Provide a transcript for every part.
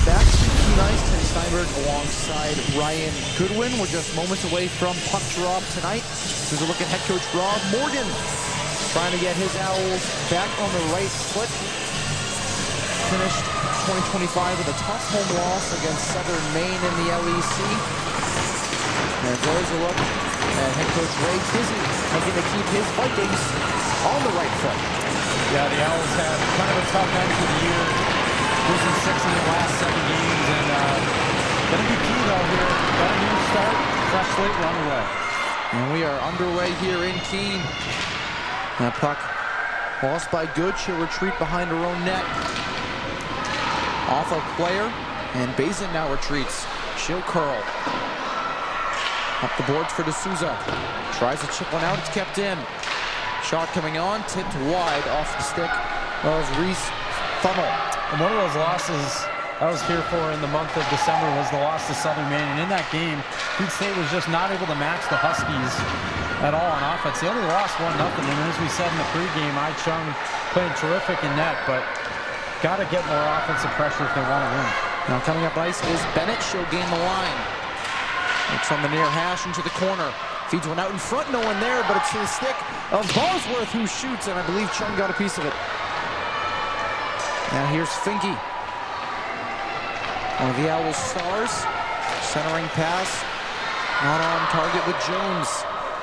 back to Keen Ice. Tim Steinberg alongside Ryan Goodwin. We're just moments away from puck drop tonight. Here's a look at head coach Rob Morgan trying to get his Owls back on the right foot. Finished 2025 with a tough home loss against Southern Maine in the LEC. And there's a look at head coach Ray Kizzy looking to keep his Vikings on the right foot. Yeah, the Owls had kind of a tough end to the year, losing 6 in the last 7 games, and gonna be key though here. Got a new start, fresh slate, run away. And we are underway here in Keene. That puck lost by Good. She'll retreat behind her own net. Off a player, and Bazin now retreats. She'll curl. Up the boards for D'Souza. Tries to chip one out, it's kept in. Shot coming on, tipped wide off the stick of Reese Funnel. And one of those losses I was here for in the month of December was the loss to Southern Maine. And in that game, Keene State was just not able to match the Huskies at all on offense. They only lost 1-0. And as we said in the pregame, Chung playing terrific in net, but got to get more offensive pressure if they want to win. Now coming up ice is Bennett. She'll gain the line. Looks on the near hash into the corner. Feeds one out in front, no one there, but it's to the stick of Bosworth who shoots, and I believe Chung got a piece of it. Now here's Finke. One of the Owls stars. Centering pass. Not on target with Jones.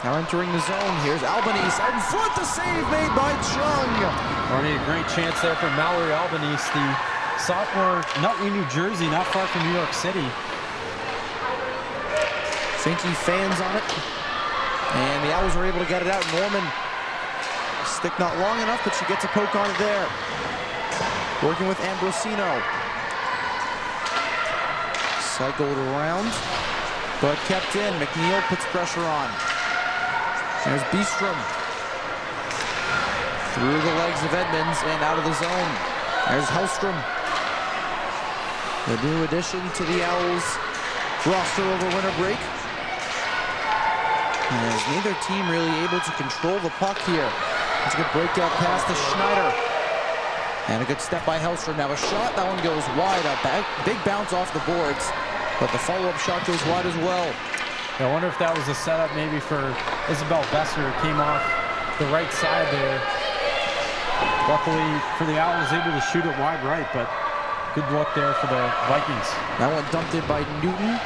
Now entering the zone. Here's Albanese out in front. The save made by Chung. Already a great chance there for Mallory Albanese, the sophomore, Nutley, New Jersey, not far from New York City. Finke fans on it. And the Owls are able to get it out. Norman, stick not long enough, but she gets a poke on it there. Working with Ambrosino. Cycled around, but kept in. McNeil puts pressure on. There's Beestrom. Through the legs of Edmonds and out of the zone. There's Hellstrom. The new addition to the Owls roster over winter break. As neither team really able to control the puck here. It's a good breakout pass to Schneider. And a good step by Hellstrom. Now a shot, that one goes wide. A big bounce off the boards. But the follow-up shot goes wide as well. I wonder if that was a setup maybe for Isabel Besser. Came off the right side there. Luckily for the Owls, able to shoot it wide right, but good look there for the Vikings. That one dumped in by Newton.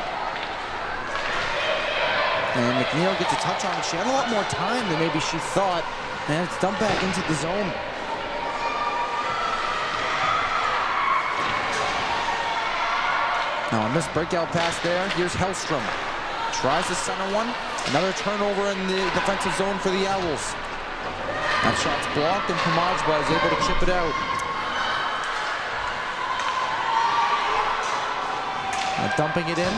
And McNeil gets a touch on it. She had a lot more time than maybe she thought. And it's dumped back into the zone. Now a missed breakout pass there. Here's Hellstrom. Tries to center one. Another turnover in the defensive zone for the Owls. That shot's blocked and Pomajba is able to chip it out. Now dumping it in.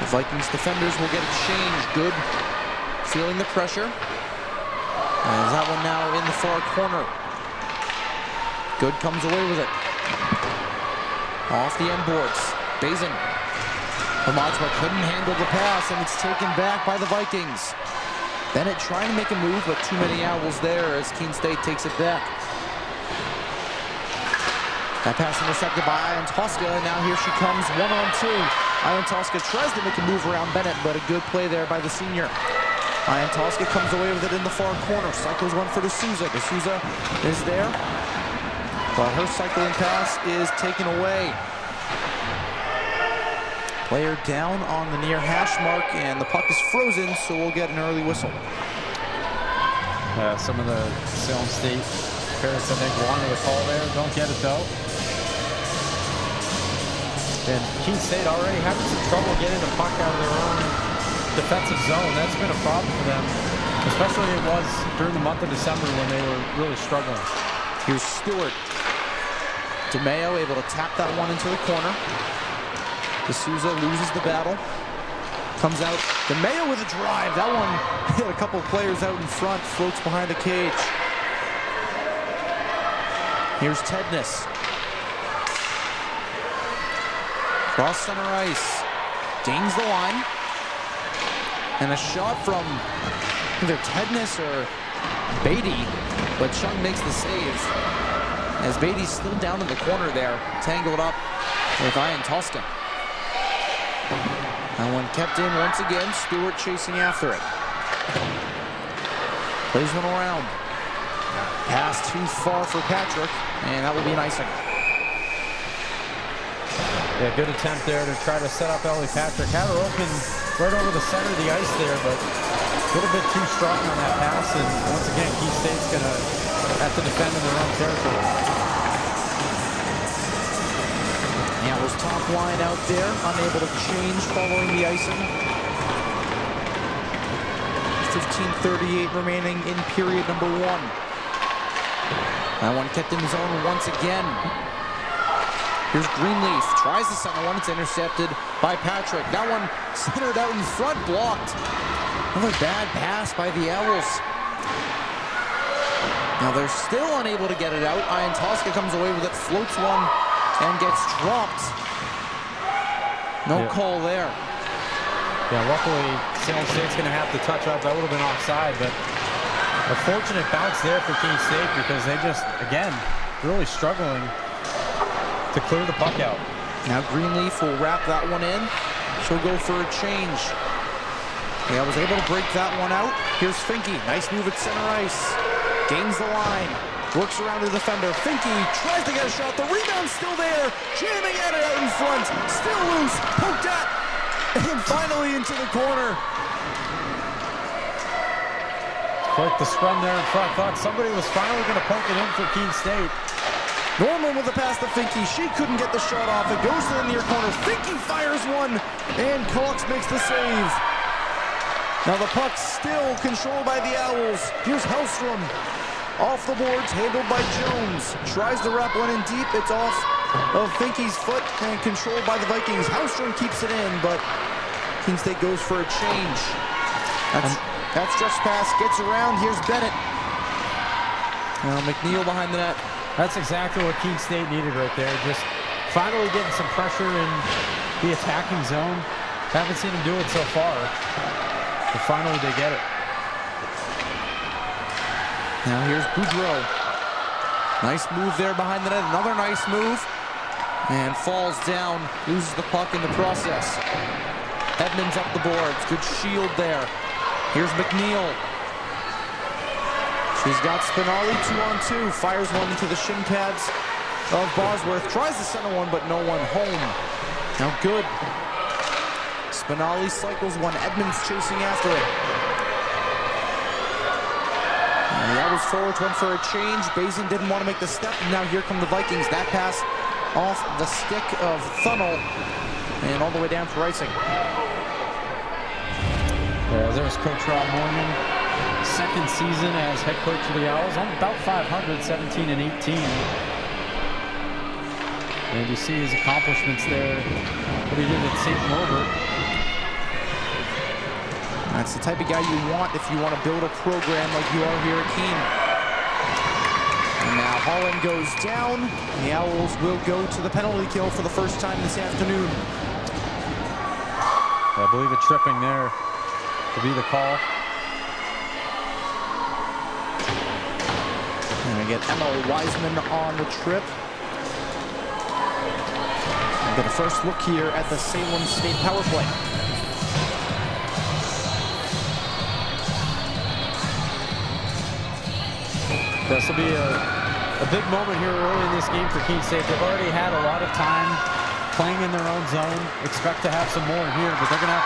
The Vikings defenders will get exchanged. Good feeling the pressure. And that one now in the far corner. Good comes away with it. Off the end boards. Bazin. Pomajba couldn't handle the pass, and it's taken back by the Vikings. Bennett trying to make a move, but too many Owls there as Keene State takes it back. That pass intercepted by Ian Tosca, and now here she comes, 1-on-2. Ian Tosca tries to make a move around Bennett, but a good play there by the senior. Ian Tosca comes away with it in the far corner. Cycles one for D'Souza. D'Souza is there, but her cycling pass is taken away. Player down on the near hash mark, and the puck is frozen, so we'll get an early whistle. Some of the Salem State parents, I think, wanted a call there. Don't get it, though. And Keene State already having some trouble getting the puck out of their own defensive zone. That's been a problem for them, especially it was during the month of December when they were really struggling. Here's Stewart. DeMeo able to tap that one into the corner. D'Souza loses the battle. Comes out. DeMeo with a drive. That one hit a couple players out in front. Floats behind the cage. Here's Tedness. Cross center ice. Dings the line. And a shot from either Tedness or Beatty. But Chung makes the save. As Beatty's still down in the corner there, tangled up with Ian Tosca. That one kept in once again. Stewart chasing after it. Plays one around. Pass too far for Patrick, and that will be an icing. Yeah, good attempt there to try to set up Ellie Patrick. Had her open right over the center of the ice there, but a little bit too strong on that pass. And once again, Keene State's going to have to defend in their own territory. Yeah, was top line out there, unable to change following the icing. 15:38 remaining in period number 1. That one kept in zone once again. Here's Greenleaf, tries the center one, it's intercepted by Patrick. That one centered out in front, blocked. Another bad pass by the Owls. Now they're still unable to get it out. Ian Tosca comes away with it, floats one, and gets dropped. No call there. Yeah, luckily Salem State's going to have to touch up. That would have been offside, but a fortunate bounce there for Keene State because they just, again, really struggling to clear the puck out. Now Greenleaf will wrap that one in. She'll go for a change. Yeah, was able to break that one out. Here's Finke, nice move at center ice. Gains the line, works around the defender. Finke tries to get a shot, the rebound's still there. Jamming at it out in front, still loose, poked at, and finally into the corner. Quite the scrum there in front. Thought somebody was finally going to poke it in for Keene State. Norman with the pass to Finke. She couldn't get the shot off. It goes to the near corner. Finke fires one, and Cox makes the save. Now the puck still controlled by the Owls. Here's Hellstrom. Off the boards, handled by Jones. Tries to wrap one in deep. It's off of Finke's foot and controlled by the Vikings. Hellstrom keeps it in, but Keene State goes for a change. That stretch pass gets around. Here's Bennett. Now McNeil behind the net. That's exactly what Keene State needed right there. Just finally getting some pressure in the attacking zone. Haven't seen them do it so far, but finally they get it. Now here's Boudreau. Nice move there behind the net. Another nice move. And falls down. Loses the puck in the process. Edmonds up the boards. Good shield there. Here's McNeil. She's got Spinelli 2-on-2. Fires one into the shin pads of Bosworth. Tries the center one, but no one home. Now good. Spinelli cycles one. Edmonds chasing after it. And that was forwards, went for a change. Bazin didn't want to make the step. Now here come the Vikings. That pass off the stick of Thunnell and all the way down for icing. Yeah, there's Coach Rob Morgan. Second season as head coach of the Owls. On about 500, 17 and 18. And you see his accomplishments there. What he did at St. Norbert. That's the type of guy you want if you want to build a program like you are here at Keene. And now Holland goes down. The Owls will go to the penalty kill for the first time this afternoon. I believe a tripping there to be the call. And we get Emma Wiseman on the trip. We'll get a first look here at the Salem State power play. This will be a big moment here early in this game for Keene State. They've already had a lot of time playing in their own zone. Expect to have some more here, but they're going to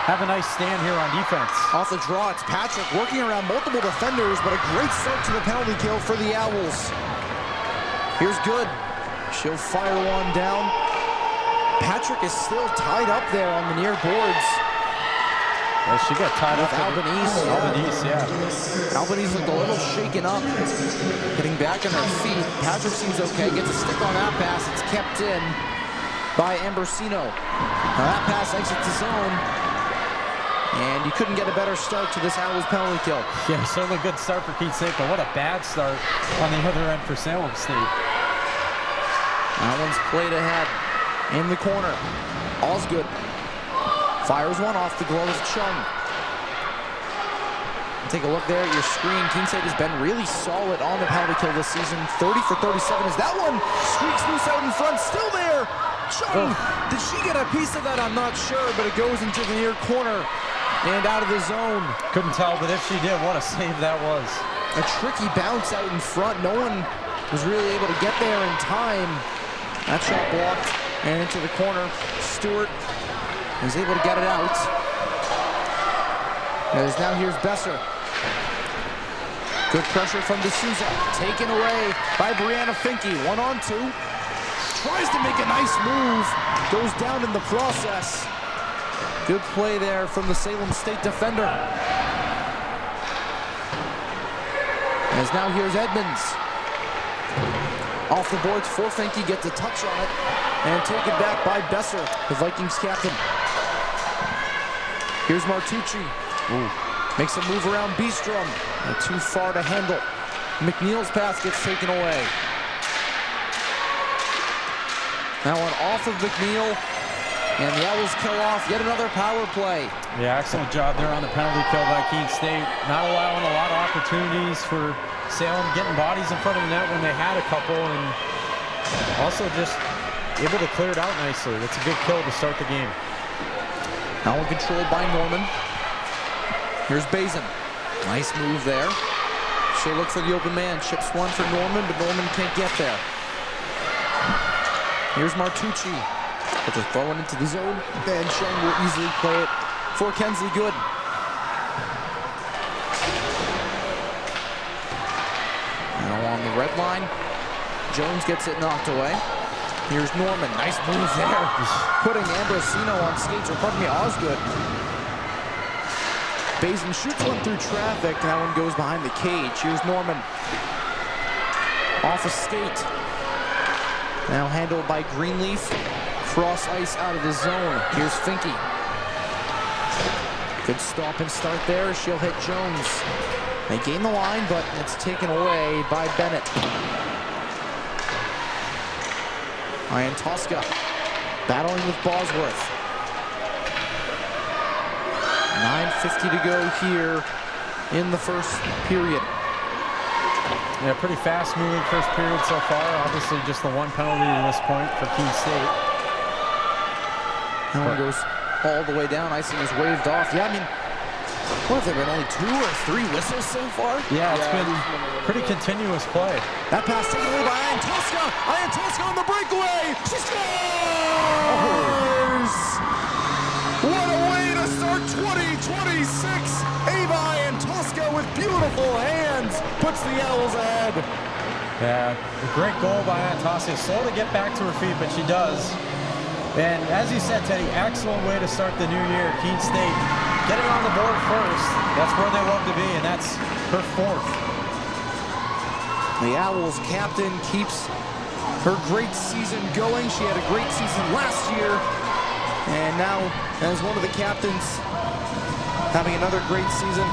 have a nice stand here on defense. Off the draw, it's Patrick working around multiple defenders, but a great start to the penalty kill for the Owls. Here's Good. She'll fire one down. Patrick is still tied up there on the near boards. Yeah, she got tied up with Albanese. Albanese, yeah. Albanese looked a little shaken up, getting back on her feet. Patrick seems okay, gets a stick on that pass. It's kept in by Ambrosino. Now that pass exits the zone, and you couldn't get a better start to this Owls penalty kill. Yeah, certainly good start for Keene State, but what a bad start on the other end for Salem State. That one's played ahead in the corner. Osgood fires one off the glove of Chung. Take a look there at your screen. Keene State has been really solid on the penalty kill this season. 30 for 37 as that one streaks loose out in front. Still there. Chung, did she get a piece of that? I'm not sure, but it goes into the near corner and out of the zone. Couldn't tell, but if she did, what a save that was. A tricky bounce out in front. No one was really able to get there in time. That shot blocked and into the corner. Stewart is able to get it out. As now here's Besser. Good pressure from D'Souza. Taken away by Brianna Finke. 1-on-2. Tries to make a nice move. Goes down in the process. Good play there from the Salem State defender. As now here's Edmonds. Off the boards for Finke. Gets a touch on it. And taken back by Besser, the Vikings captain. Here's Martucci. Ooh. Makes a move around Beestrom. Too far to handle. McNeil's pass gets taken away. That one off of McNeil. And the Owls kill off yet another power play. Yeah, excellent job there on the penalty kill by Keene State. Not allowing a lot of opportunities for Salem getting bodies in front of the net when they had a couple. And also just able to clear it out nicely. That's a good kill to start the game. Now controlled by Norman. Here's Bazin. Nice move there. She'll look for the open man. Chips one for Norman, but Norman can't get there. Here's Martucci. But just throw it into the zone. And Sheng will easily play it for Kensley Good. Now on the red line. Jones gets it knocked away. Here's Norman. Nice move there. Putting Ambrosino on skates, or pardon me, Osgood. Bazin shoots one through traffic. That one goes behind the cage. Here's Norman. Off a skate. Now handled by Greenleaf. Cross ice out of the zone. Here's Finke. Good stop and start there. She'll hit Jones. They gain the line, but it's taken away by Bennett. Ryan Tosca battling with Bosworth. 9:50 to go here in the first period. Yeah, pretty fast moving first period so far. Obviously just the one penalty to this point for Keene State. That one goes all the way down. Icing is waved off. Yeah, I mean, what have there been, only 2 or 3 whistles so far? Yeah, it's been pretty continuous play. That pass taken away by Ian Tosca. Ian Tosca on the breakaway. She scores! What a way to start 2026. Ava Ian Tosca with beautiful hands puts the Owls ahead. Yeah, a great goal by Ian Tosca. Slow to get back to her feet, but she does. And as you said, Teddy, excellent way to start the new year. Keene State getting on the board first. That's where they love to be, and that's her 4th. The Owls captain keeps her great season going. She had a great season last year, and now as one of the captains having another great season.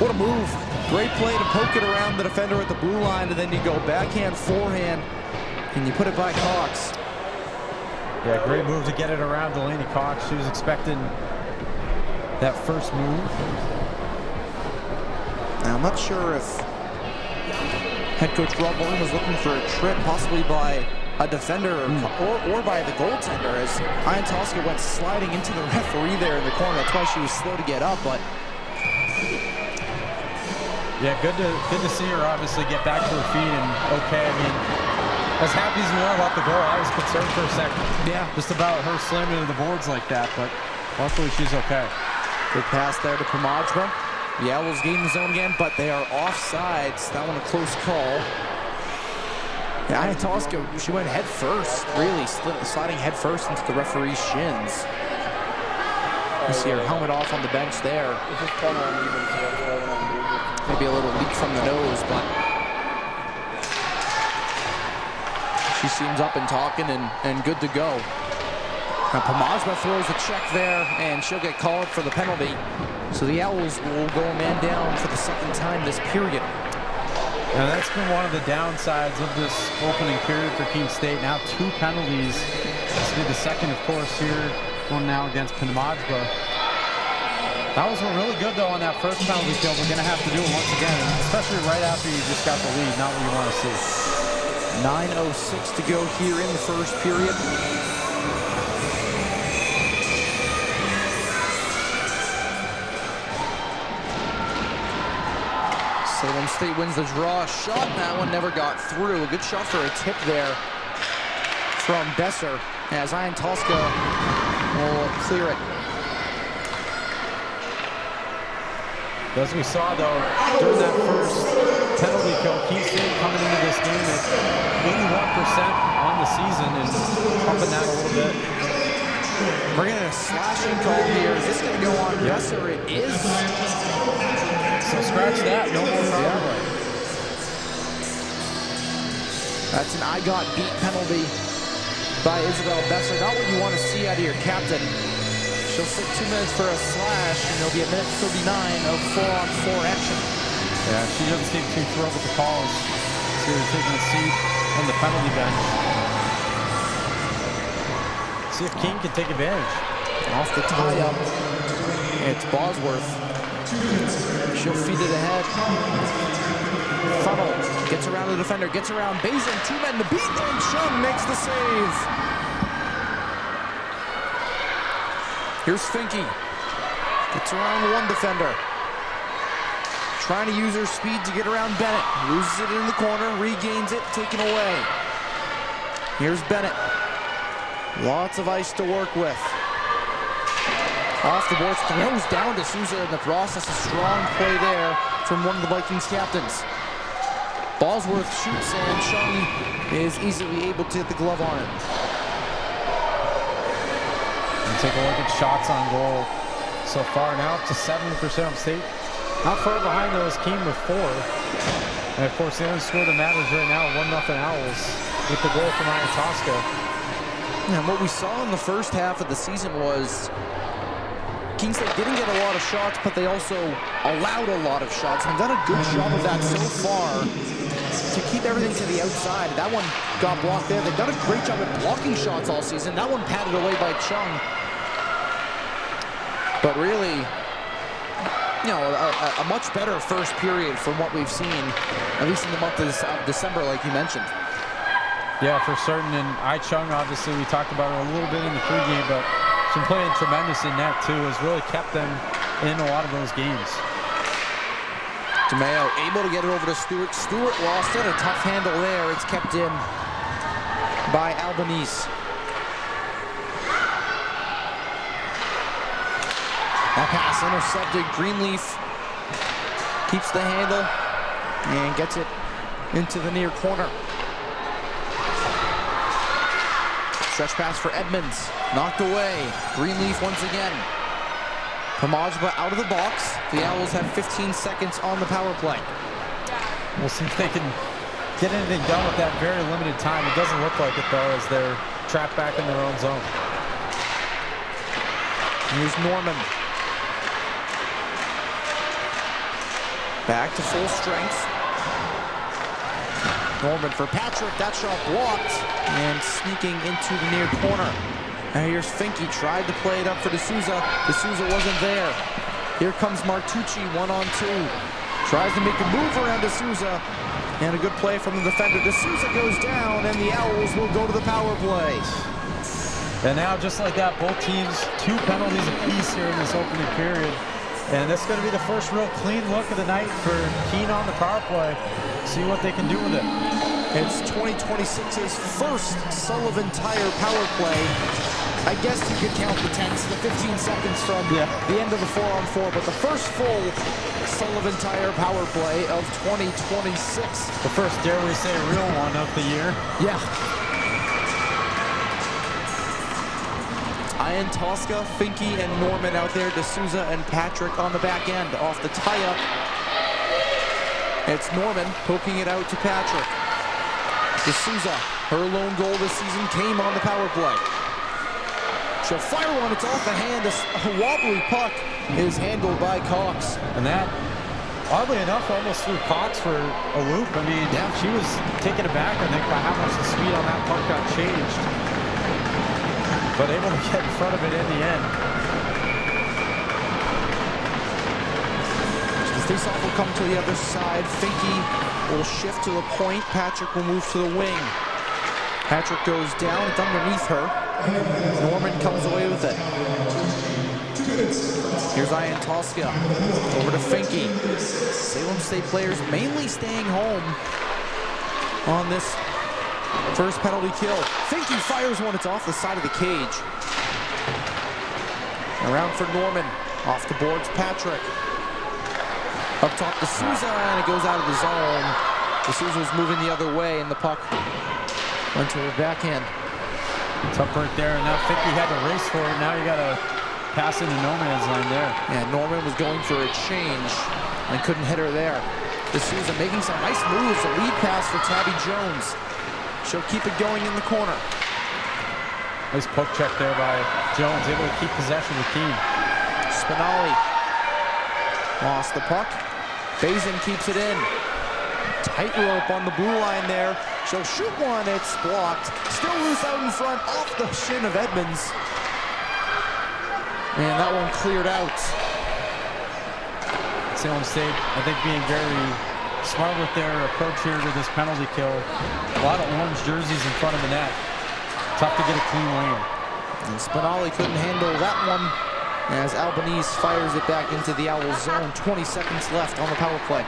What a move. Great play to poke it around the defender at the blue line, and then you go backhand, forehand, and you put it by Cox. Yeah, great move to get it around Delaney Cox. She was expecting that first move. Now, I'm not sure if head coach Rob Mullen was looking for a trip, possibly by a defender or by the goaltender, as Ian Tosca went sliding into the referee there in the corner. That's why she was slow to get up, but yeah, good to see her obviously get back to her feet and okay. I mean, as happy as we are about the goal, I was concerned for a second. Yeah, just about her slamming into the boards like that, but luckily she's okay. Good pass there to Pomajba. The Owls gain the zone again, but they are offsides. That one a close call. Yeah, Ian Tosca, she went head first, really sliding head first into the referee's shins. You see her helmet off on the bench there. Maybe a little leak from the nose, but she seems up and talking and good to go. Now Pomajba throws a check there, and she'll get called for the penalty. So the Owls will go a man down for the second time this period. Now that's been one of the downsides of this opening period for Keene State. Now 2 penalties. This will be the second, of course, here. One now against Pomajba. That was really good, though, on that first penalty kill. We're going to have to do it once again, especially right after you just got the lead. Not what you want to see. 9:06 to go here in the first period. Salem State wins the draw. Shot, that one never got through. A good shot for a tip there from Besser, as Ian Tosca will clear it. As we saw, though, during that first penalty kill, Keene State coming into this game at 81% on the season and pumping that a little bit. We're getting a slashing call here. Is this going to go on Besser? It is. So scratch that, no more power play. That's an I got beat penalty by Isabel Besser. Not what you want to see out of your captain. She'll sit 2 minutes for a slash, and it'll be a minute 39 of 4-on-4 action. Yeah, she doesn't seem too thrilled with the calls. So they're taking a seat on the penalty bench. See if King can take advantage. Off the tie-up, it's Bosworth. She'll feed it ahead. Funnel gets around the defender, gets around Bazin, 2 men to beat, and Chung makes the save. Here's Finke. Gets around one defender. Trying to use her speed to get around Bennett. Loses it in the corner, regains it, taken away. Here's Bennett. Lots of ice to work with. Off the boards, throws down to Souza in the process. A strong play there from one of the Vikings captains. Bosworth shoots, and Chung is easily able to hit the glove on it. And take a look at shots on goal so far. Now up to 7 for Salem State. Not far behind those Keene with 4. And of course the only score that matters right now, 1-0 Owls with the goal from Ian Tosca. And what we saw in the first half of the season was Keene State didn't get a lot of shots, but they also allowed a lot of shots. And they've done a good job of that so far to keep everything to the outside. That one got blocked there. They've done a great job at blocking shots all season. That one patted away by Chung. But really, you know, a much better first period from what we've seen, at least in the month of December, like you mentioned. Yeah, for certain. And I Chung, obviously, we talked about her a little bit in the pregame, but she's been playing tremendous in net, too. Has really kept them in a lot of those games. DeMeo able to get it over to Stewart. Stewart lost it. A tough handle there. It's kept in by Albanese. That pass intercepted. Greenleaf keeps the handle and gets it into the near corner. Stretch pass for Edmonds. Knocked away. Greenleaf once again. Pomajba out of the box. The Owls have 15 seconds on the power play. We'll see if they can get anything done with that very limited time. It doesn't look like it, though, as they're trapped back in their own zone. Here's Norman. Back to full strength. Norman for Patrick. That shot blocked and sneaking into the near corner. Now here's Finke. Tried to play it up for D'Souza. D'Souza wasn't there. Here comes Martucci, 1-on-2. Tries to make a move around D'Souza. And a good play from the defender. D'Souza goes down, and the Owls will go to the power play. And now, just like that, both teams 2 penalties apiece here in this opening period. And this is going to be the first real clean look of the night for Keene on the power play. See what they can do with it. It's 2026's first Sullivan Tire power play. I guess you could count the 10s, the 15 seconds from the end of the 4-on-4, but the first full Sullivan Tire power play of 2026. The first, dare we say, real one of the year. Yeah. Ian Tosca, Finke, and Norman out there. D'Souza and Patrick on the back end. Off the tie-up, it's Norman poking it out to Patrick. D'Souza, her lone goal this season came on the power play. She'll fire one, it's off the hand. A wobbly puck is handled by Cox. And that, oddly enough, almost threw Cox for a loop. I mean, she was taken aback, I think, by how much the speed on that puck got changed. But able to get in front of it in the end. Faceoff will come to the other side. Finke will shift to the point. Patrick will move to the wing. Patrick goes down. It's underneath her. Norman comes away with it. Here's Ian Tosca. Over to Finke. Salem State players mainly staying home on this first penalty kill. Finke fires one. It's off the side of the cage. Around for Norman. Off the boards, Patrick. Up top to Souza, and it goes out of the zone. Souza was moving the other way, and the puck went to her backhand. It's up right there, and now Finke had to race for it. Now you got to pass into no man's land there. Yeah, Norman was going for a change and couldn't hit her there. Souza making some nice moves. A lead pass for Tabby Jones. She'll keep it going in the corner. Nice poke check there by Jones, able to keep possession with Keene. Spinelli lost the puck. Bazin keeps it in. Tightrope on the blue line there. She'll shoot one. It's blocked. Still loose out in front, off the shin of Edmonds. And that one cleared out. Salem State, I think, being very smart with their approach here to this penalty kill. A lot of orange jerseys in front of the net. Tough to get a clean lane. And Spinelli couldn't handle that one as Albanese fires it back into the Owls zone. 20 seconds left on the power play.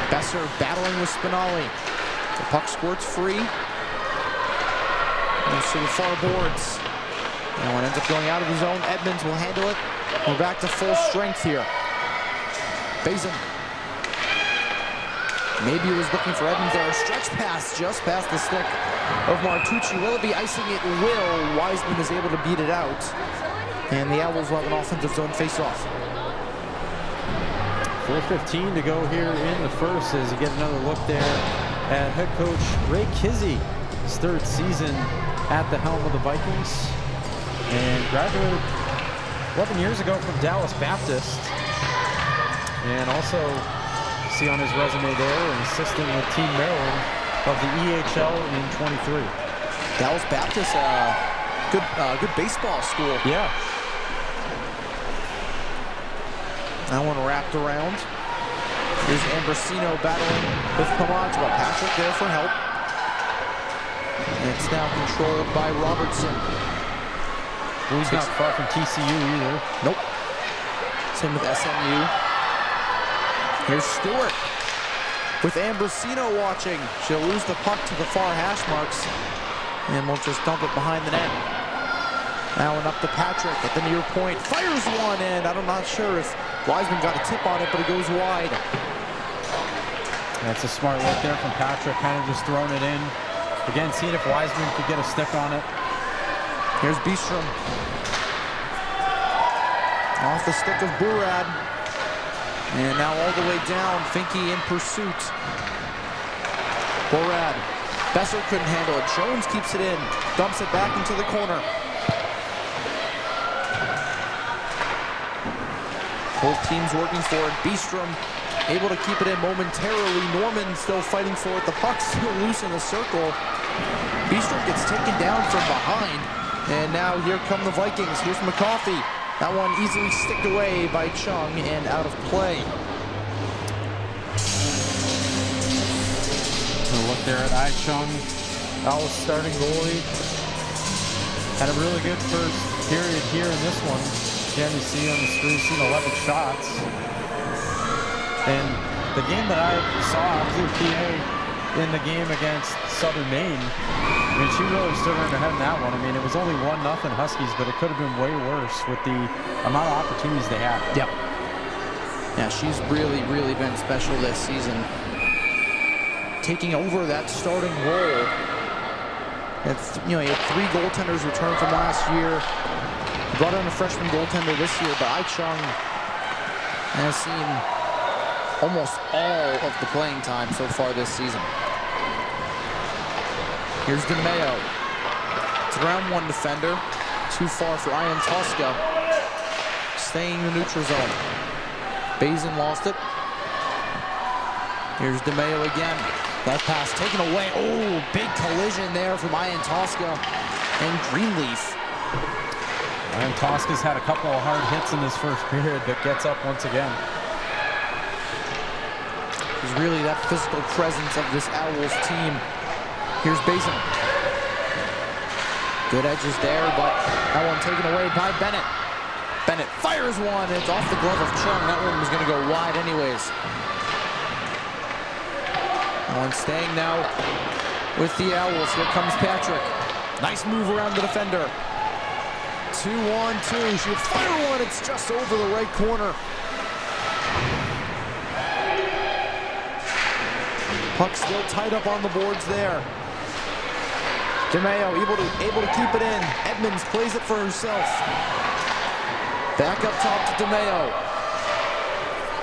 Besser battling with Spinelli. The puck squirts free. Goes to the far boards. And when it ends up going out of the zone, Edmonds will handle it. We're back to full strength here. Bazin. Maybe he was looking for Edmonds there. A stretch pass just past the stick of Martucci. Will it be icing? It will. Wiseman is able to beat it out. And the Owls will have an offensive zone face-off. 4:15 to go here in the first as you get another look there at head coach Ray Kizzy, his third season at the helm of the Vikings, and graduated 11 years ago from Dallas Baptist, and also see on his resume there an assistant with Team Maryland of the EHL in 23. Dallas Baptist, good baseball school. Yeah. That one wrapped around. Here's Ambrosino battling with Piemonte. Patrick there for help. And it's now controlled by Robertson. Well, he's not far from TCU either. Nope. Same with SMU. Here's Stewart with Ambrosino watching. She'll lose the puck to the far hash marks. And we'll just dump it behind the net. Now and up to Patrick at the near point. Fires one, and I'm not sure if Wiseman got a tip on it, but it goes wide. That's a smart look there from Patrick, kind of just throwing it in. Again, seeing if Wiseman could get a stick on it. Here's Beestrom. Off the stick of Burad. And now all the way down, Finke in pursuit. Burad. Besser couldn't handle it. Jones keeps it in. Dumps it back into the corner. Both teams working for it. Beestrom able to keep it in momentarily. Norman still fighting for it. The puck's still loose in the circle. Beestrom gets taken down from behind. And now here come the Vikings. Here's McCoffey. That one easily sticked away by Chung and out of play. A look there at I Chung. Owls starting goalie. Had a really good first period here in this one. Again, you see on the screen, seen 11 shots. And the game that I saw, I was in PA in the game against Southern Maine. I mean, she really stood on her head in that one. I mean, it was only 1-0 Huskies, but it could have been way worse with the amount of opportunities they had. Yep. Yeah, she's really, really been special this season. Taking over that starting role. It's, you know, he had 3 goaltenders return from last year. Brought in a freshman goaltender this year, but Ai Chung has seen almost all of the playing time so far this season. Here's DeMeo. It's a round 1 defender. Too far for Ian Tosca. Staying in the neutral zone. Bazin lost it. Here's DeMeo again. That pass taken away. Oh, big collision there from Ian Tosca and Greenleaf. And Tosca's had a couple of hard hits in this first period, but gets up once again. He's really that physical presence of this Owls team. Here's Basin. Good edges there, but that one taken away by Bennett. Bennett fires one. It's off the glove of Chung. That one was going to go wide anyways. One staying now with the Owls. Here comes Patrick. Nice move around the defender. 2-1-2. She would fire one. It's just over the right corner. Puck still tied up on the boards there. DeMayo able to keep it in. Edmonds plays it for herself. Back up top to DeMayo.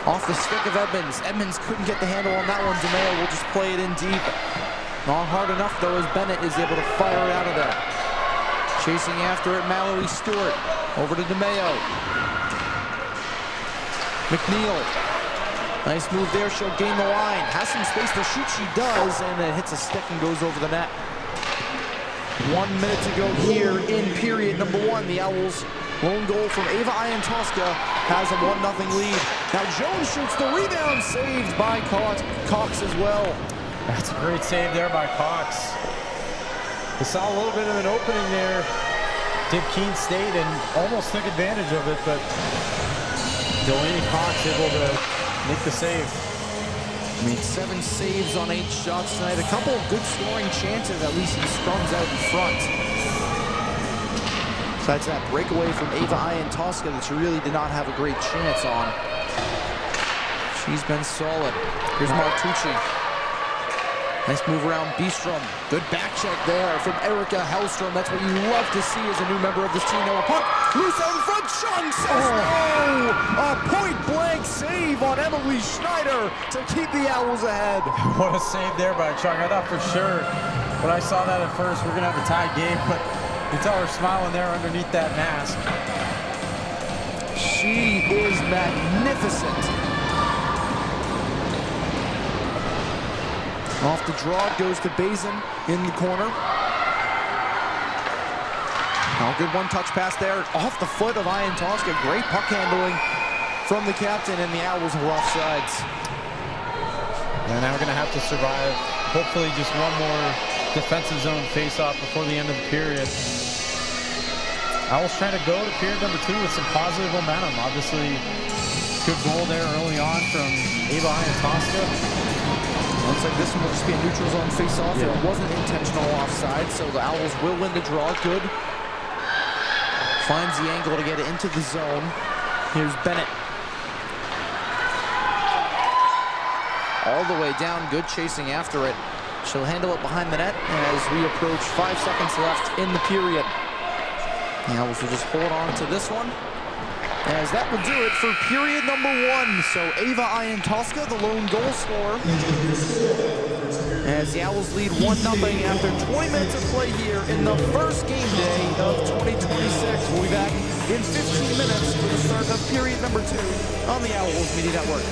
Off the stick of Edmonds. Edmonds couldn't get the handle on that one. DeMayo will just play it in deep. Not hard enough though, as Bennett is able to fire it out of there. Chasing after it, Mallory Stewart. Over to DeMayo. McNeil. Nice move there, she'll gain the line. Has some space to shoot, she does, and it hits a stick and goes over the net. 1 minute to go here in period number one. The Owls' lone goal from Ava Iantosca has a 1-0 lead. Now Jones shoots the rebound, saved by Cox as well. That's a great save there by Cox. We saw a little bit of an opening there. Did Keene State and almost took advantage of it, but Delaney Cox able to make the save. Made 7 saves on 8 shots tonight. A couple of good scoring chances, at least he scrums out in front. Besides that breakaway from Ava Iantosca that she really did not have a great chance on. She's been solid. Here's Martucci. Nice move around Beestrom. Good back check there from Erica Hellstrom. That's what you love to see as a new member of this team. Now a puck loose out in front. Chung says no! A point-blank save on Emily Schneider to keep the Owls ahead. What a save there by Chung. I thought for sure when I saw that at first we're going to have a tie game, but you tell her smiling there underneath that mask. She is magnificent. Off the draw, goes to Bazin in the corner. Oh, good one-touch pass there. Off the foot of Iantosca. Great puck handling from the captain, and the Owls are offsides. And now we're going to have to survive, hopefully, just one more defensive zone face-off before the end of the period. Owls trying to go to period number 2 with some positive momentum. Obviously, good goal there early on from Ava Iantosca. Looks like this one will just be a neutral zone face-off. Yeah. It wasn't intentional offside, so the Owls will win the draw. Good. Finds the angle to get it into the zone. Here's Bennett. All the way down. Good chasing after it. She'll handle it behind the net as we approach 5 seconds left in the period. The Owls will just hold on to this one, as that will do it for period number 1. So Ava Iantosca, the lone goal scorer, as the Owls lead 1-0 after 20 minutes of play here in the first game day of 2026. We'll be back in 15 minutes for the start of period number 2 on the Owls Media Network.